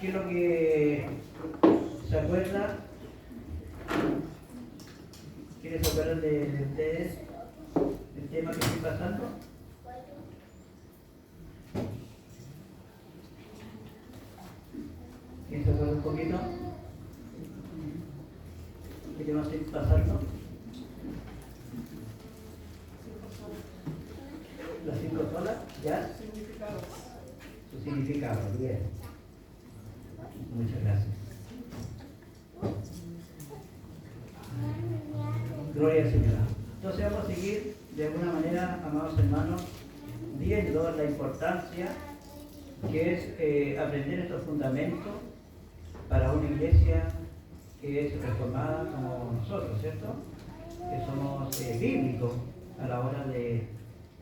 ¿Qué es lo que se acuerda? ¿Quiénes se acuerdan de ustedes? ¿El tema que estoy pasando? ¿Quién se acuerda un poquito? ¿Qué tema estoy pasando? Las 5 solas, ¿ya? Su significado, bien. Muchas gracias. Gloria al Señor. Entonces vamos a seguir de alguna manera, amados hermanos, viendo la importancia que es aprender estos fundamentos para una iglesia que es reformada como nosotros, ¿cierto? Que somos bíblicos a la hora de,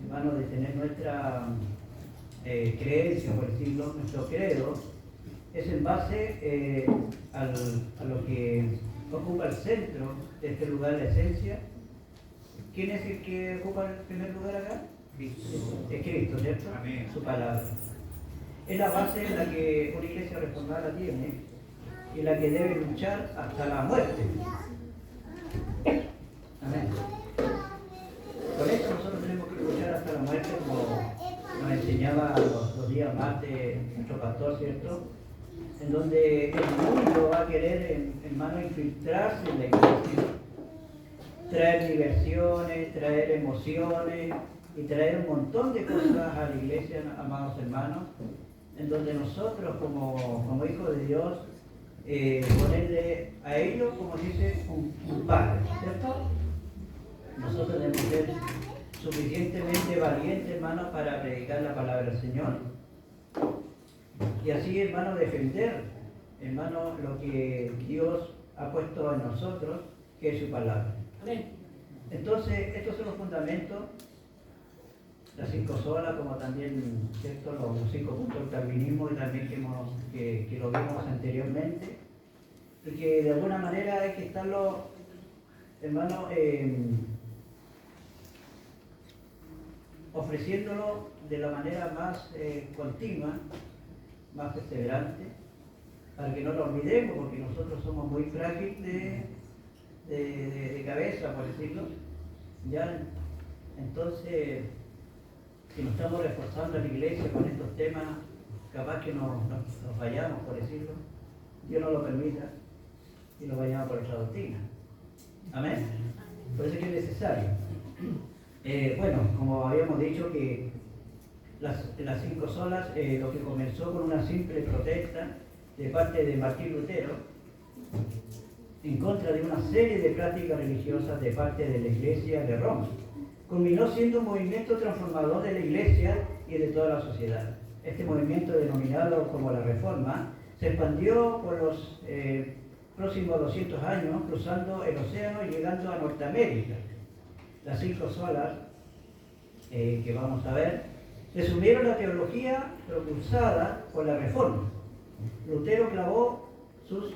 hermanos, de tener nuestra creencia, por decirlo, nuestro credo, es en base a lo que ocupa el centro de este lugar, la esencia. ¿Quién es el que ocupa el primer lugar acá? Cristo. Es Cristo, ¿cierto? Amén. Su palabra. Es la base en la que una iglesia reformada tiene y la que debe luchar hasta la muerte. Amén. Por eso nosotros tenemos que luchar hasta la muerte, como nos enseñaba los días martes nuestro pastor, ¿cierto? En donde el mundo va a querer, hermano, infiltrarse en la iglesia, traer diversiones, traer emociones y traer un montón de cosas a la iglesia, amados hermanos, en donde nosotros como hijos de Dios ponerle a ellos, como dice, un padre, ¿cierto? Nosotros debemos ser suficientemente valientes, hermanos, para predicar la palabra del Señor. Y así, hermano, defender, hermano, lo que Dios ha puesto en nosotros, que es su palabra. Entonces, estos son los fundamentos, las 5 solas, como también, ¿cierto?, los 5 puntos del calvinismo, y también que lo vimos anteriormente, y que de alguna manera hay que estarlo, hermano, ofreciéndolo de la manera más continua, más perseverante, para que no lo olvidemos, porque nosotros somos muy frágiles de cabeza, por decirlo. Ya, entonces, si nos estamos reforzando a la iglesia con estos temas, capaz que nos vayamos, por decirlo, Dios no lo permita, y nos vayamos por otra doctrina. Amén. Por eso es que es necesario. Bueno, como habíamos dicho, que las 5 solas, lo que comenzó con una simple protesta de parte de Martín Lutero en contra de una serie de prácticas religiosas de parte de la Iglesia de Roma, culminó siendo un movimiento transformador de la Iglesia y de toda la sociedad. Este movimiento, denominado como la Reforma, se expandió por los próximos 200 años, cruzando el océano y llegando a Norteamérica. Las 5 solas que vamos a ver resumieron la teología propulsada por la Reforma. Lutero clavó sus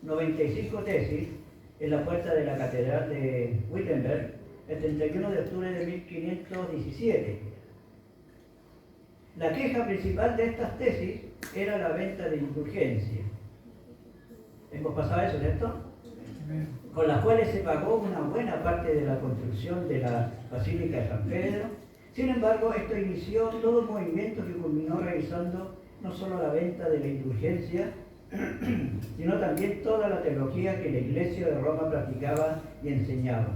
95 tesis en la puerta de la Catedral de Wittenberg el 31 de octubre de 1517. La queja principal de estas tesis era la venta de indulgencia. Hemos pasado eso, ¿cierto? Con las cuales se pagó una buena parte de la construcción de la Basílica de San Pedro. Sin embargo, esto inició todo un movimiento que culminó realizando no solo la venta de la indulgencia, sino también toda la teología que la Iglesia de Roma practicaba y enseñaba.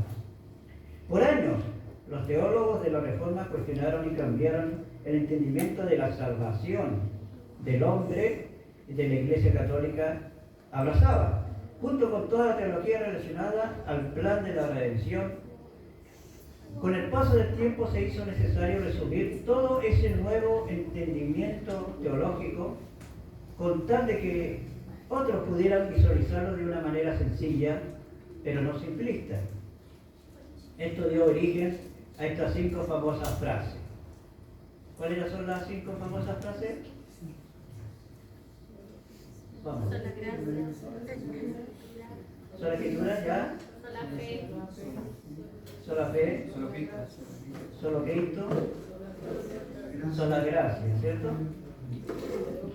Por años, los teólogos de la Reforma cuestionaron y cambiaron el entendimiento de la salvación del hombre y de la Iglesia Católica abrazaba, junto con toda la teología relacionada al plan de la redención. Con el paso del tiempo se hizo necesario resumir todo ese nuevo entendimiento teológico con tal de que otros pudieran visualizarlo de una manera sencilla, pero no simplista. Esto dio origen a estas 5 famosas frases. ¿Cuáles son las 5 famosas frases? Vamos. Sola gracia. ¿Sola escritura ya? Sola fe. Sola fe. Solo Cristo. Sola gracia, ¿cierto?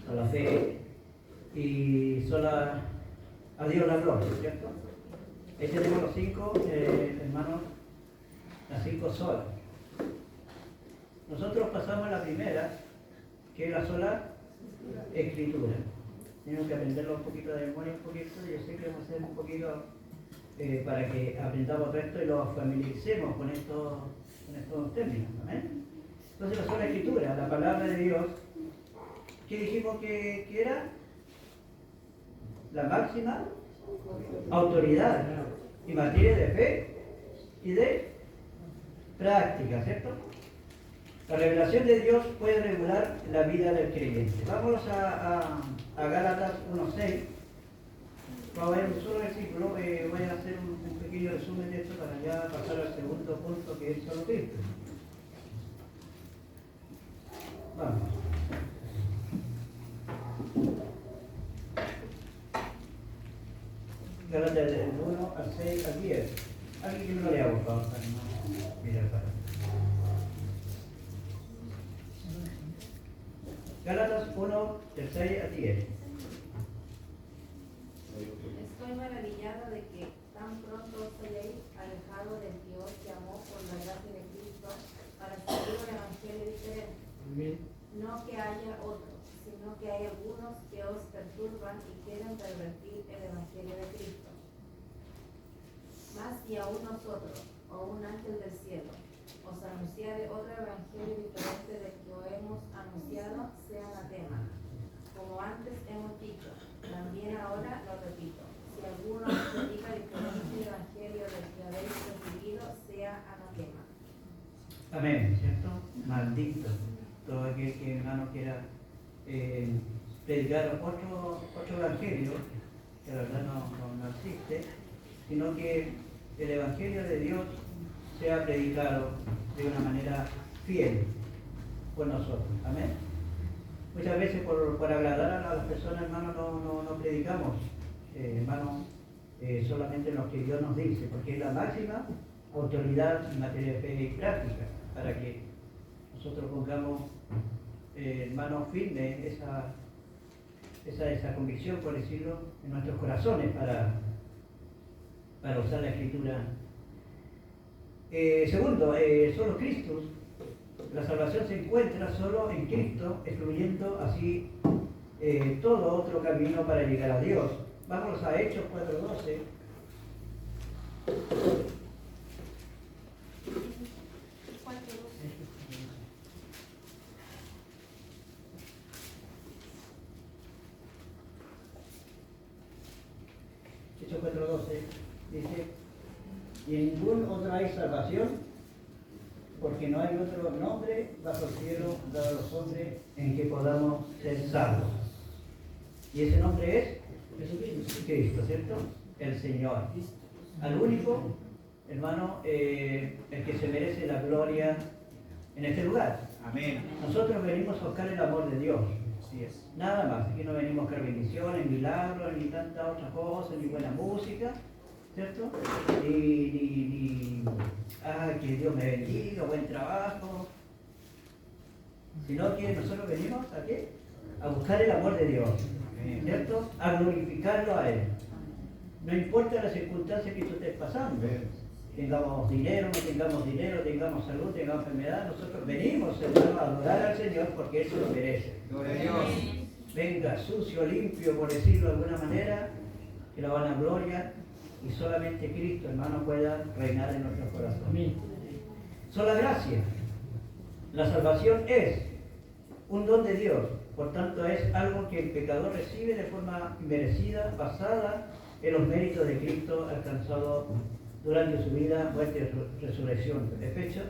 Sola fe. y sola a Dios la gloria, ¿cierto? Ahí tenemos los 5, hermanos, las 5 solas. Nosotros pasamos la primera, que es la sola escritura. Tenemos que aprenderlo un poquito de memoria, un poquito, yo sé que vamos a hacer un poquito para que aprendamos esto y lo familiaricemos con estos términos, ¿amén? Entonces la sola escritura, la palabra de Dios, ¿qué dijimos que era? La máxima autoridad en materia de fe y de práctica, ¿cierto? La revelación de Dios puede regular la vida del creyente. Vámonos a Gálatas 1:6. Vamos a ver un solo versículo. Voy a hacer un pequeño resumen de esto para ya pasar al segundo punto, que es solo Cristo. Vamos. Gálatas del 1 al 6 al 10. Alguien que me lo lea, por favor, para no mirar para atrás. Gálatas 1, del 6 al 10. Estoy maravillado de que tan pronto os hayáis alejado del que os llamó por la gracia de Cristo para seguir un evangelio diferente. Amén. No que haya otro, sino que hay algunos que os perturban y quieren pervertir el evangelio de Cristo. Mas si aún nosotros, o un ángel del cielo, os anunciare otro evangelio diferente del que os hemos anunciado, sea anatema. Como antes hemos dicho, también ahora lo repito. Si alguno os predica diferente el evangelio del que habéis recibido, sea anatema. Amén, ¿cierto? Maldito. Todo aquel que, hermano, quiera predicar otro evangelio, que la verdad no existe, sino que el evangelio de Dios sea predicado de una manera fiel por nosotros. Amén. Muchas veces por agradar a las personas, hermanos, no predicamos, hermanos, solamente lo que Dios nos dice, porque es la máxima autoridad en materia de fe y práctica, para que nosotros pongamos, hermanos, firme esa convicción, por decirlo, en nuestros corazones para usar la Escritura. Segundo, solo Cristo. La salvación se encuentra solo en Cristo, excluyendo así todo otro camino para llegar a Dios. Vamos a Hechos 4:12. Hechos 4:12 dice: y en ningún otro hay salvación, porque no hay otro nombre bajo el cielo dado a los hombres en que podamos ser salvos. Y ese nombre es Jesucristo, ¿cierto? El Señor. Al único, hermano, el que se merece la gloria en este lugar. Amén. Nosotros venimos a buscar el amor de Dios. Así es. Nada más. Aquí no venimos a buscar bendiciones, milagros, ni tantas otras cosas, ni buena música, ¿cierto? Ni que Dios me bendiga, buen trabajo. Sino que nosotros venimos ¿a qué? A buscar el amor de Dios, ¿cierto? A glorificarlo a Él. No importa las circunstancias que tú estés pasando. Tengamos dinero, no tengamos dinero, tengamos salud, tengamos enfermedad, nosotros venimos, hermano, a adorar al Señor porque Él se lo merece. Gloria a Dios. Venga sucio, limpio, por decirlo de alguna manera, que la vanagloria y solamente Cristo, hermano, pueda reinar en nuestros corazones. Sola gracia. La salvación es un don de Dios, por tanto es algo que el pecador recibe de forma inmerecida, basada en los méritos de Cristo alcanzados durante su vida, muerte y resurrección. Efesios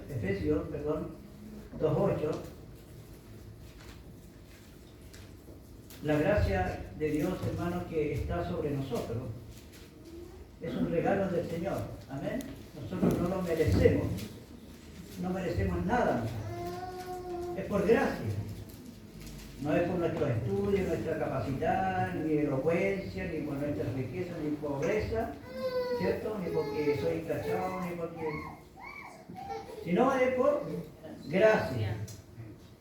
2:8. La gracia de Dios, hermanos, que está sobre nosotros, es un regalo del Señor. Amén. Nosotros no lo merecemos. No merecemos nada. Es por gracia. No es por nuestros estudios, nuestra capacidad, ni elocuencia, ni por nuestra riqueza, ni pobreza, ¿cierto? Ni porque soy cachado, ni porque... Sino es por gracia.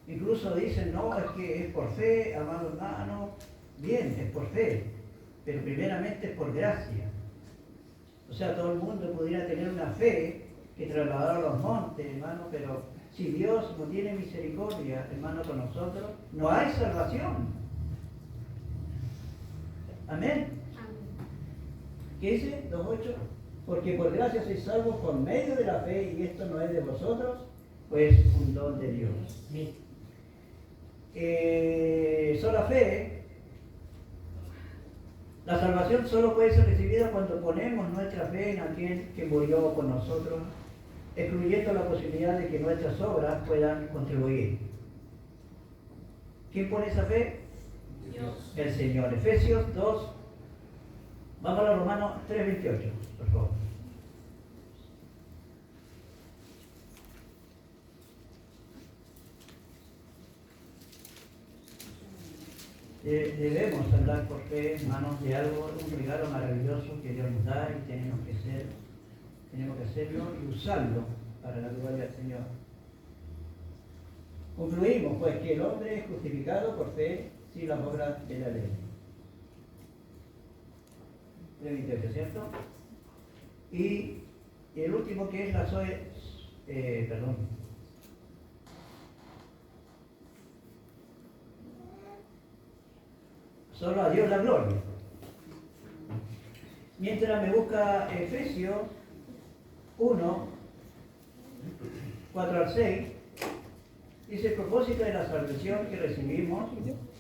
Incluso dicen, no, es que es por fe, amado hermano, bien, es por fe, pero primeramente es por gracia. O sea, todo el mundo pudiera tener una fe que trasladara los montes, hermano, pero si Dios no tiene misericordia, hermano, con nosotros, no hay salvación. Amén. ¿Qué dice? 2.8. Porque por gracia sois salvos por medio de la fe, y esto no es de vosotros, pues un don de Dios. Sola fe. La salvación solo puede ser recibida cuando ponemos nuestra fe en aquel que murió por nosotros, excluyendo la posibilidad de que nuestras obras puedan contribuir. ¿Quién pone esa fe? Dios. El Señor. Efesios 2. Vamos a Romanos 3.28, por favor. Debemos hablar por fe, hermanos, de algo, un regalo maravilloso que Dios nos da y tenemos que hacerlo y usarlo para la gloria del Señor. Concluimos pues que el hombre es justificado por fe sin las obras de la ley. 3.28, ¿cierto? Y el último que es la solo a Dios la gloria. Mientras me busca Efesios 1, 4 al 6, dice: el propósito de la salvación que recibimos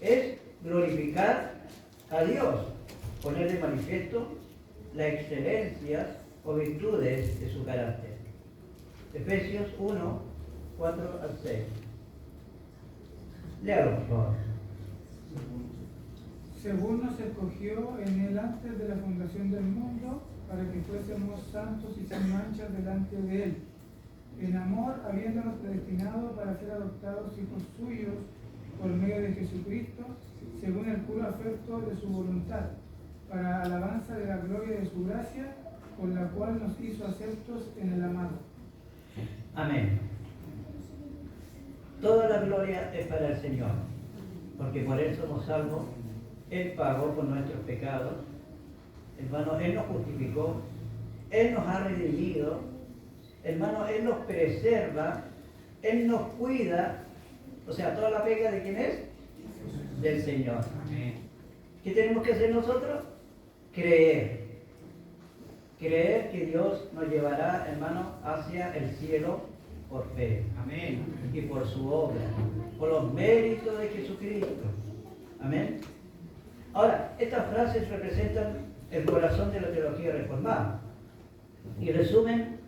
es glorificar a Dios, poner de manifiesto las excelencias o virtudes de su carácter. Efesios 1, 4 al 6. Léalo, por favor. Según nos escogió en él antes de la fundación del mundo, para que fuésemos santos y sin manchas delante de él, en amor habiéndonos predestinado para ser adoptados hijos suyos por medio de Jesucristo, según el puro afecto de su voluntad, para alabanza de la gloria de su gracia, con la cual nos hizo aceptos en el amado. Amén. Toda la gloria es para el Señor, porque por Él somos salvos. Él pagó por nuestros pecados, hermano, Él nos justificó, Él nos ha redimido, hermano, Él nos preserva, Él nos cuida. O sea, toda la pega ¿de quién es? Del Señor. Amén. ¿Qué tenemos que hacer nosotros? Creer que Dios nos llevará, hermano, hacia el cielo por fe. Amén. Y por su obra, por los méritos de Jesucristo. Amén. Ahora, estas frases representan el corazón de la teología reformada y resumen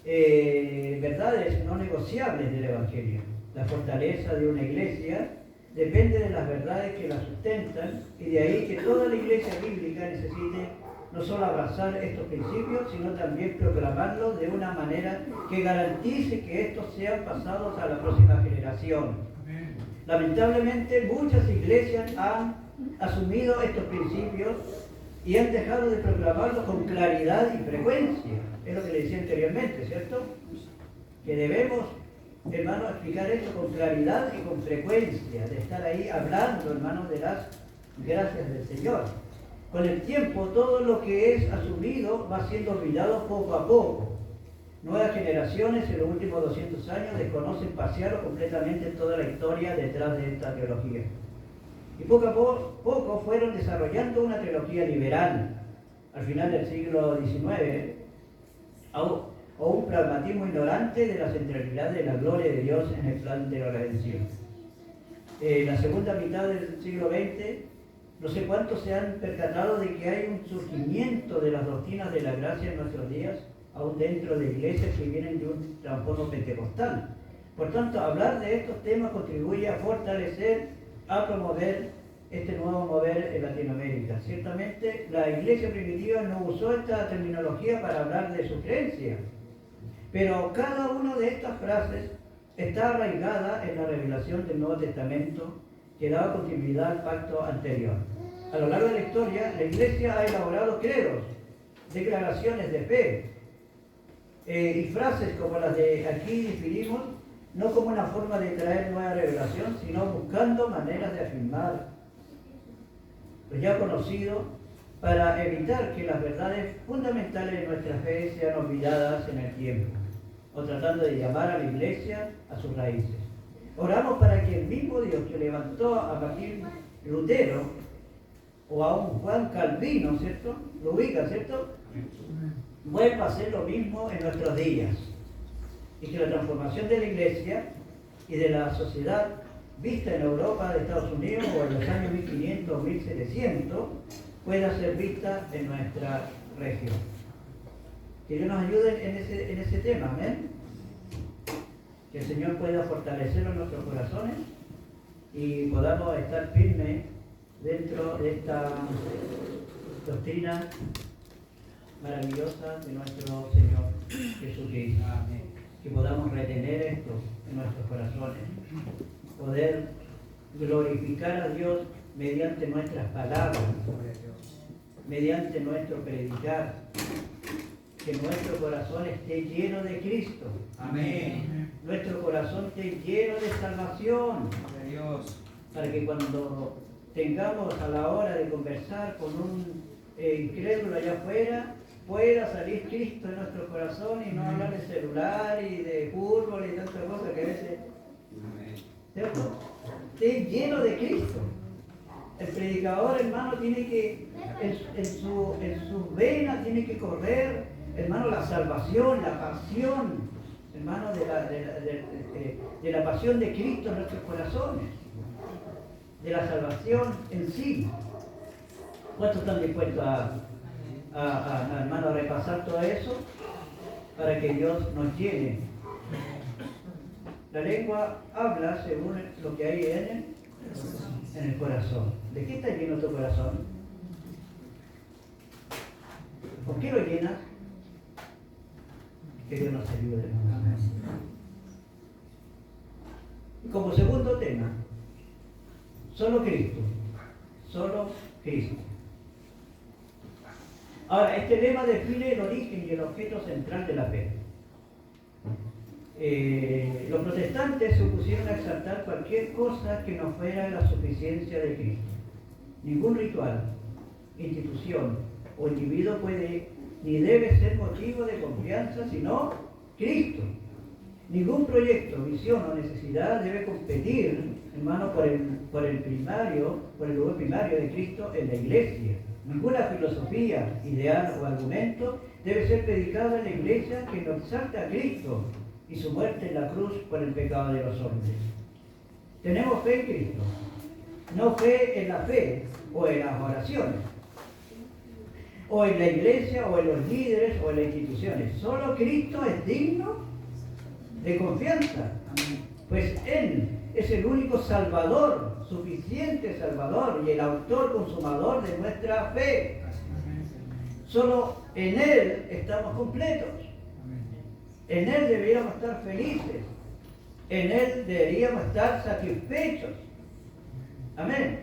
verdades no negociables del Evangelio. La fortaleza de una iglesia depende de las verdades que la sustentan, y de ahí que toda la iglesia bíblica necesite no solo abrazar estos principios, sino también proclamarlos de una manera que garantice que estos sean pasados a la próxima generación. Amén. Lamentablemente, muchas iglesias han asumido estos principios y han dejado de proclamarlos con claridad y frecuencia. Es lo que le decía anteriormente, ¿cierto? Que debemos, hermanos, explicar esto con claridad y con frecuencia, de estar ahí hablando, hermanos, de las gracias del Señor. Con el tiempo, todo lo que es asumido va siendo olvidado poco a poco. Nuevas generaciones en los últimos 200 años desconocen parcial o completamente toda la historia detrás de esta teología. Y poco a poco fueron desarrollando una teología liberal, al final del siglo XIX, o un pragmatismo ignorante de la centralidad de la gloria de Dios en el plan de la redención. En la segunda mitad del siglo XX, no sé cuántos se han percatado de que hay un surgimiento de las doctrinas de la gracia en nuestros días, aún dentro de iglesias que vienen de un trasfondo pentecostal. Por tanto, hablar de estos temas contribuye a fortalecer, a promover este nuevo mover en Latinoamérica. Ciertamente, la iglesia primitiva no usó esta terminología para hablar de su creencia, pero cada una de estas frases está arraigada en la revelación del Nuevo Testamento que daba continuidad al pacto anterior. A lo largo de la historia, la iglesia ha elaborado credos, declaraciones de fe y frases como las de aquí definimos, no como una forma de traer nueva revelación, sino buscando maneras de afirmar los ya conocidos, para evitar que las verdades fundamentales de nuestra fe sean olvidadas en el tiempo, o tratando de llamar a la Iglesia a sus raíces. Oramos para que el mismo Dios que levantó a Martín Lutero, o a un Juan Calvino, ¿cierto? Lo ubica, ¿cierto? Vuelva a hacer lo mismo en nuestros días. Y que la transformación de la Iglesia y de la sociedad vista en Europa, de Estados Unidos, o en los años 1500 o 1700, pueda ser vista en nuestra región. Que Dios nos ayude en ese tema, amén. Que el Señor pueda fortalecerlo en nuestros corazones y podamos estar firmes dentro de esta doctrina maravillosa de nuestro Señor Jesucristo. Amén. Que podamos retener esto en nuestros corazones, poder glorificar a Dios mediante nuestras palabras, mediante nuestro predicar, que nuestro corazón esté lleno de Cristo. Amén. Nuestro corazón esté lleno de salvación. Dios. Para que cuando tengamos a la hora de conversar con un incrédulo allá afuera, pueda salir Cristo en nuestro corazón y no hablar de celular y de fútbol y tantas cosas que a veces, ¿cierto? Esté lleno de Cristo. El predicador, hermano, tiene que, en sus venas tiene que correr, hermano, la salvación, la pasión, hermano, de la pasión de Cristo en nuestros corazones, de la salvación en sí. ¿Cuántos están dispuestos hermano, a repasar todo eso para que Dios nos llene? La lengua habla según lo que hay en el corazón. ¿De qué está lleno tu corazón? ¿Por qué lo llenas? Que Dios nos ayude. Y como segundo tema, solo Cristo. Solo Cristo. Ahora, este lema define el origen y el objeto central de la fe. Los protestantes se opusieron a exaltar cualquier cosa que no fuera la suficiencia de Cristo. Ningún ritual, institución o individuo puede ni debe ser motivo de confianza sino Cristo. Ningún proyecto, visión o necesidad debe competir, hermano, por el lugar primario de Cristo en la Iglesia. Ninguna filosofía, ideal o argumento debe ser predicado en la Iglesia que no exalta a Cristo y su muerte en la cruz por el pecado de los hombres. Tenemos fe en Cristo, no fe en la fe o en las oraciones, o en la iglesia, o en los líderes, o en las instituciones. Solo Cristo es digno de confianza, pues Él es el único Salvador, suficiente Salvador y el autor consumador de nuestra fe. Solo en Él estamos completos. En Él deberíamos estar felices. En Él deberíamos estar satisfechos. Amén.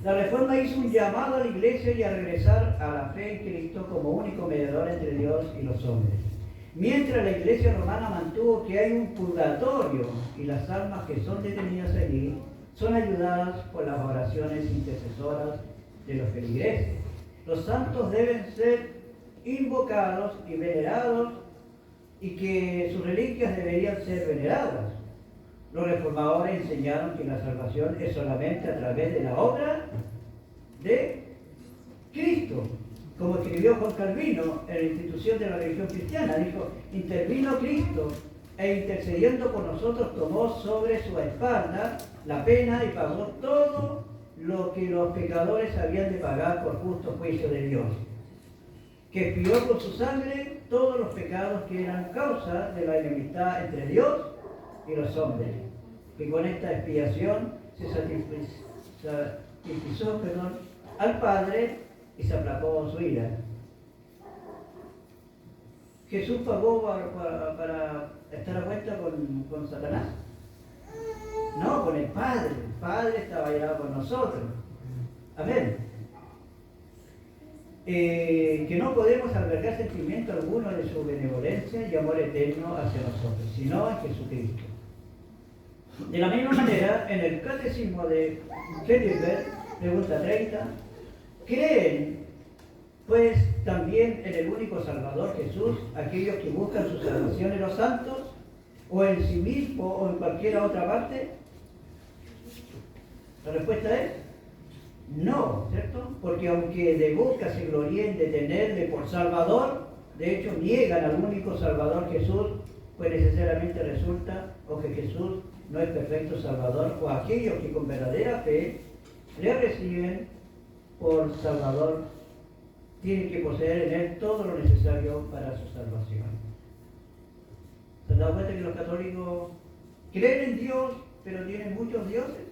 La Reforma hizo un llamado a la Iglesia y a regresar a la fe en Cristo como único mediador entre Dios y los hombres. Mientras la Iglesia romana mantuvo que hay un purgatorio y las almas que son detenidas allí son ayudadas por las oraciones intercesoras de los feligreses. Los santos deben ser invocados y venerados y que sus reliquias deberían ser veneradas. Los reformadores enseñaron que la salvación es solamente a través de la obra de Cristo. Como escribió Juan Calvino en la institución de la religión cristiana, dijo: intervino Cristo e intercediendo por nosotros tomó sobre su espalda la pena y pagó todo lo que los pecadores habían de pagar por justo juicio de Dios, que expió con su sangre todos los pecados que eran causa de la enemistad entre Dios y los hombres, que con esta expiación se satisfizo al Padre y se aplacó su ira. Jesús pagó para estar a cuenta con Satanás. No, con el Padre. El Padre estaba allá con nosotros. Amén. Que no podemos albergar sentimiento alguno de su benevolencia y amor eterno hacia nosotros, sino en Jesucristo. De la misma manera, en el Catecismo de Heidelberg, pregunta 30, ¿creen pues también en el único Salvador Jesús aquellos que buscan su salvación en los santos, o en sí mismo, o en cualquier otra parte? La respuesta es no, ¿cierto? Porque aunque de boca se gloríen de tenerle por Salvador, de hecho niegan al único Salvador Jesús, pues necesariamente resulta o que Jesús no es perfecto Salvador, o aquellos que con verdadera fe le reciben por Salvador tienen que poseer en él todo lo necesario para su salvación. ¿Se han dado cuenta que los católicos creen en Dios, pero tienen muchos dioses?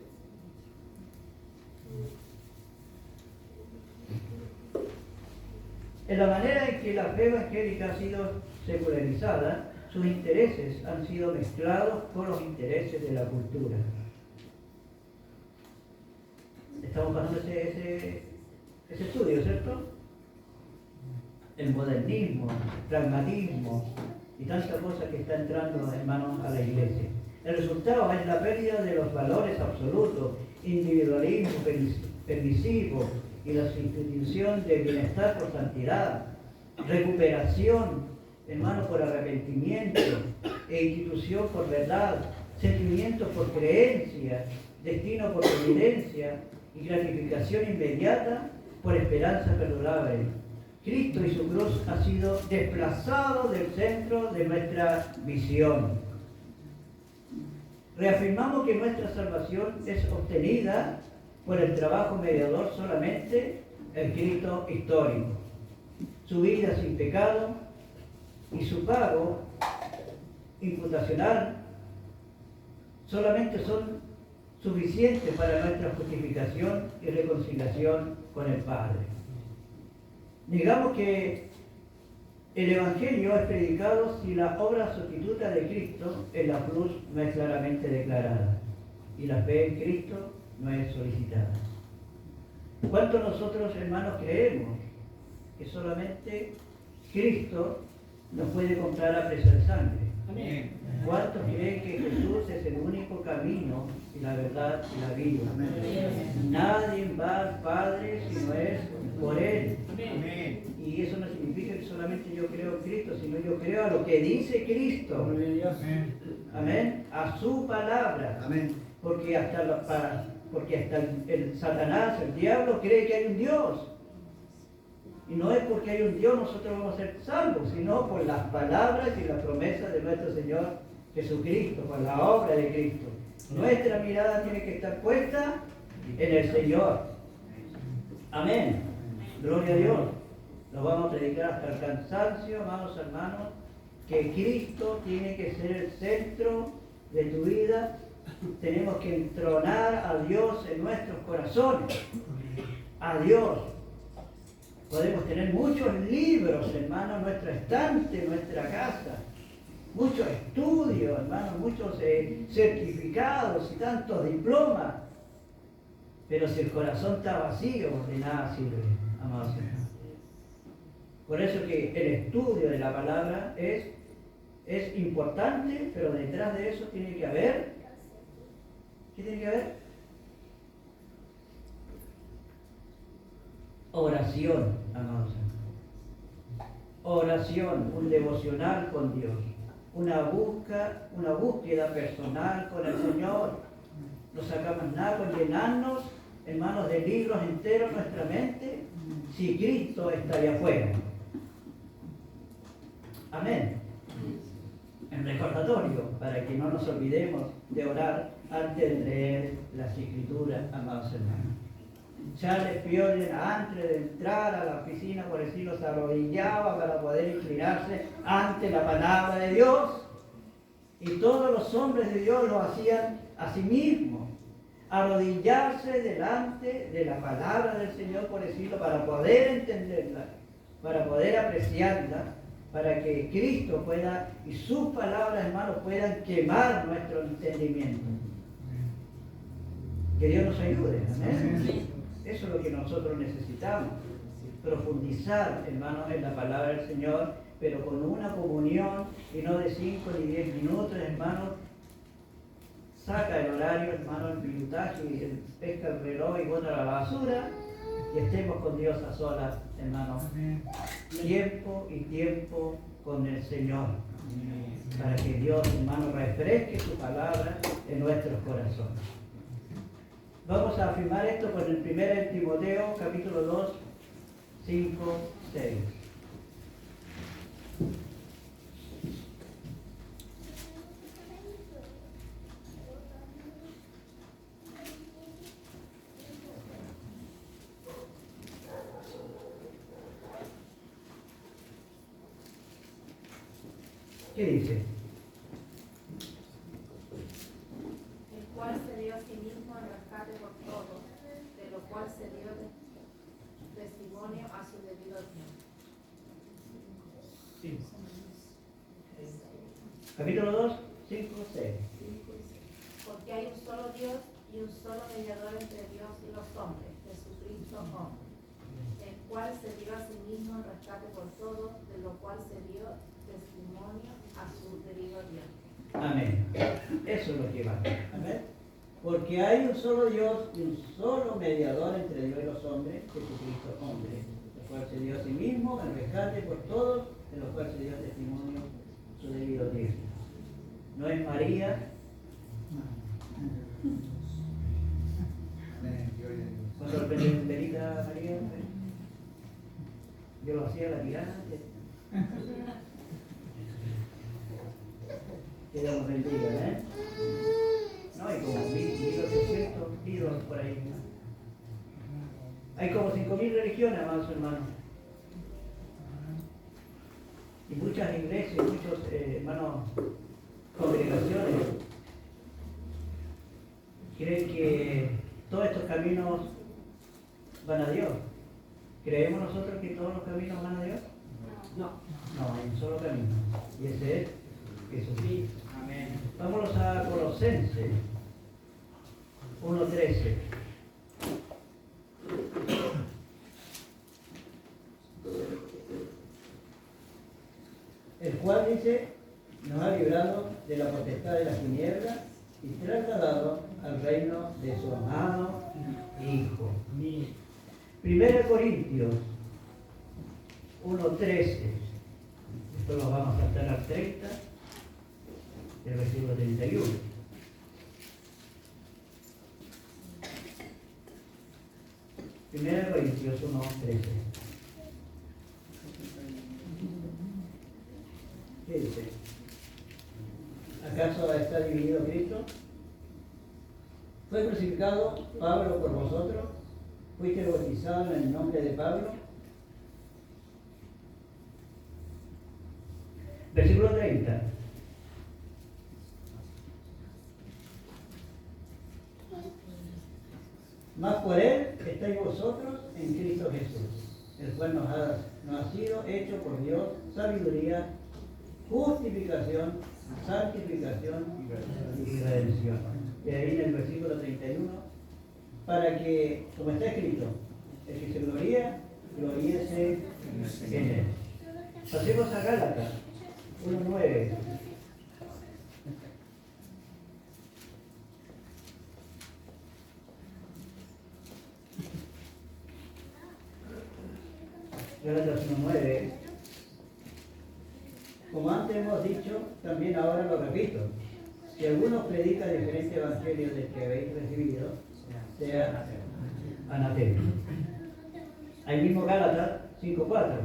En la manera en que la fe evangélica ha sido secularizada, sus intereses han sido mezclados con los intereses de la cultura. Estamos pasando ese estudio, ¿cierto? El modernismo, el pragmatismo y tantas cosas que están entrando, hermanos, a la iglesia. El resultado es la pérdida de los valores absolutos, individualismo permisivo y la sustitución de bienestar por santidad, recuperación, hermano, por arrepentimiento, e institución por verdad, sentimiento por creencia, destino por evidencia y gratificación inmediata por esperanza perdurable. Cristo y su cruz ha sido desplazado del centro de nuestra visión. Reafirmamos que nuestra salvación es obtenida por el trabajo mediador solamente el Cristo histórico. Su vida sin pecado y su pago imputacional solamente son suficientes para nuestra justificación y reconciliación con el Padre. Digamos que el Evangelio es predicado si la obra sustituta de Cristo en la cruz no es claramente declarada y la fe en Cristo no es solicitada. ¿Cuánto nosotros, hermanos, creemos que solamente Cristo nos puede comprar a precio de sangre? Amén. ¿Cuántos creen que Jesús es el único camino y la verdad y la vida? Amén. Nadie va al Padre si no es por Él. Amén. Y eso no significa que solamente yo creo en Cristo, sino yo creo a lo que dice Cristo. Amén. Amén. A su palabra. Amén. Porque hasta el Satanás, el diablo, cree que hay un Dios. Y no es porque hay un Dios nosotros vamos a ser salvos, sino por las palabras y las promesas de nuestro Señor Jesucristo, por la obra de Cristo. Nuestra mirada tiene que estar puesta en el Señor. Amén. Gloria a Dios. Lo vamos a predicar hasta el cansancio, amados hermanos, que Cristo tiene que ser el centro de tu vida. Tenemos que entronar a Dios en nuestros corazones. A Dios. Podemos tener muchos libros, hermanos, en nuestro estante, en nuestra casa. Muchos estudios, hermanos, muchos certificados y tantos diplomas. Pero si el corazón está vacío, de nada sirve, amados hermanos. Por eso que el estudio de la palabra es importante, pero detrás de eso tiene que haber, ¿qué tiene que haber? Oración, amados hermanos. Oración, un devocional con Dios, una búsqueda personal con el Señor. No sacamos nada con llenarnos, hermanos, de libros enteros nuestra mente, si Cristo está allá afuera. Amén. En recordatorio, para que no nos olvidemos de orar antes de leer las Escrituras, amados hermanos. Charles Spurgeon, antes de entrar a la oficina, por decirlo, se arrodillaba para poder inclinarse ante la palabra de Dios. Y todos los hombres de Dios lo hacían a sí mismos. Arrodillarse delante de la palabra del Señor, por decirlo, para poder entenderla, para poder apreciarla, para que Cristo pueda, y sus palabras, hermanos, puedan quemar nuestro entendimiento. Que Dios nos ayude. Amén. Eso es lo que nosotros necesitamos, profundizar, hermanos, en la palabra del Señor, pero con una comunión, y no de 5 ni 10 minutos, hermanos, saca el horario, hermano, el minutaje, y pesca el reloj y bota a la basura, y estemos con Dios a solas, hermano. Tiempo y tiempo con el Señor, para que Dios, hermano, refresque su palabra en nuestros corazones. Vamos a afirmar esto con el 1 Timoteo, capítulo 2, 5, 6. ¿Qué dice? El cual se dio a sí mismo en rescate por todos, de lo cual se dio testimonio a su debido tiempo. Sí. Capítulo 2, 5, 6. Porque hay un solo Dios y un solo mediador entre Dios y los hombres, Jesucristo hombre, el cual se dio a sí mismo en rescate por todos, de lo cual se dio testimonio a su debido tiempo. Amén. Eso es lo que va. Amén. Porque hay un solo Dios y un solo mediador entre Dios y los hombres, Jesucristo hombre, el cual se dio a sí mismo en rescate por todos, de lo cual se dio testimonio a su debido tiempo. No es María. ¿No sorprendida María? Yo lo hacía la tirana. Que Dios nos bendiga, ¿eh? No, hay como 1.800 ídolos por ahí, ¿no? Hay como 5.000 religiones, amados hermanos. Y muchas iglesias, muchos hermanos, congregaciones creen que todos estos caminos van a Dios. ¿Creemos nosotros que todos los caminos van a Dios? No. No, hay un solo camino. Y ese es Jesucristo. Amén. Vámonos a Colosenses 1:13. El cual dice, nos ha librado de la potestad de las tinieblas y trasladado al reino de su amado Hijo. 1 Corintios 1:13. Esto lo vamos a saltar al 30, el versículo 31. Primera de Corintios 1:13. ¿Qué dice? ¿Acaso está dividido Cristo? ¿Fue crucificado Pablo por vosotros? ¿Fuiste bautizado en el nombre de Pablo? Versículo 30. Mas por él estáis vosotros en Cristo Jesús, el cual nos ha sido hecho por Dios sabiduría, justificación, santificación y redención. Y ahí en el versículo 31, para que, como está escrito, el que se gloría, gloríese en él. Pasemos a Gálatas 1:9. Gálatas 1:9. Como antes hemos dicho, también ahora lo repito. Si alguno predica diferente evangelio del que habéis recibido, sea anatema. Ahí mismo Gálatas 5:4.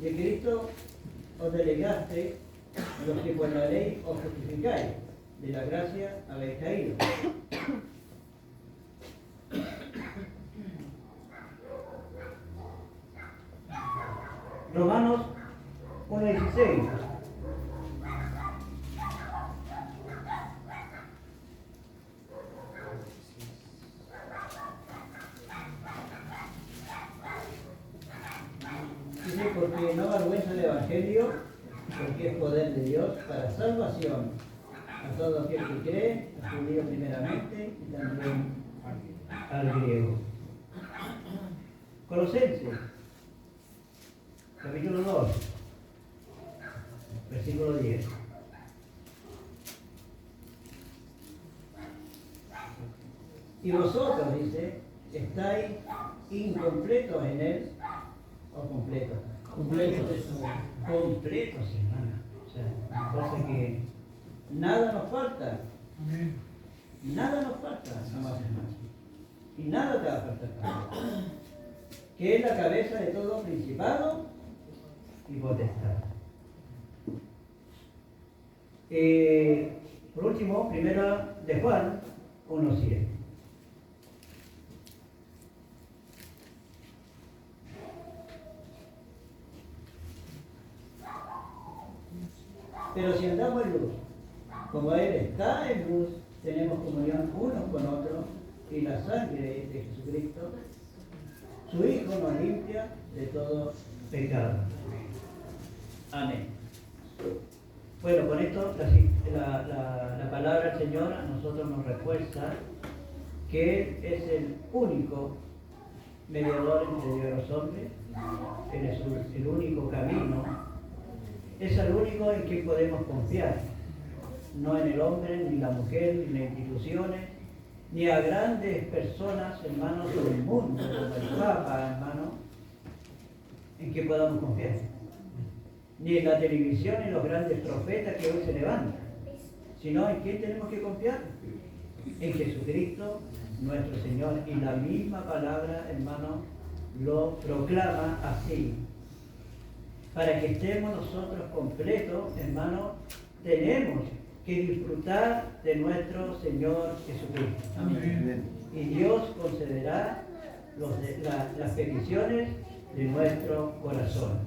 De Cristo os delegaste los que por la ley os justificáis, de la gracia habéis caído. Romanos 1:16. Dice, porque no avergüenza el Evangelio, porque es poder de Dios para salvación a todo aquel que cree, al judío primeramente y también al griego. Colosenses capítulo 2, versículo 10. Y vosotros, dice, estáis incompletos en él, o completos. Completos, hermana. O sea, cosa que nada nos falta. Amén. Nada nos falta, amados hermanos. Y nada te va a faltar. Que es la cabeza de todo principado y potestad. Por último, primero de Juan 1:7. Pero si andamos en luz, como Él está en luz, tenemos comunión unos con otros, y la sangre de Jesucristo, su Hijo, nos limpia de todo pecado. Amén. Bueno, con esto la palabra del Señor a nosotros nos refuerza que Él es el único mediador entre Dios y los hombres. Él es el único camino. Es el único en que podemos confiar. No en el hombre, ni la mujer, ni en las instituciones, ni a grandes personas, hermanos, del mundo, como el Papa, hermano, en que podamos confiar. Ni en la televisión, ni en los grandes profetas que hoy se levantan. Sino en quién tenemos que confiar. En Jesucristo, nuestro Señor. Y la misma palabra, hermano, lo proclama así. Para que estemos nosotros completos, hermano, tenemos que disfrutar de nuestro Señor Jesucristo. Amén. Y Dios concederá las peticiones de nuestro corazón.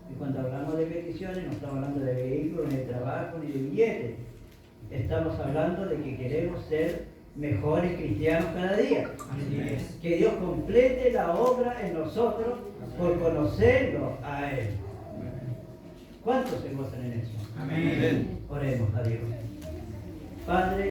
Y cuando hablamos de peticiones, no estamos hablando de vehículos, ni de trabajo, ni de billetes. Estamos hablando de que queremos ser mejores cristianos cada día. Que Dios complete la obra en nosotros por conocerlo a Él. ¿Cuántos se gozan en eso? Amén. Oremos a Dios. Padre,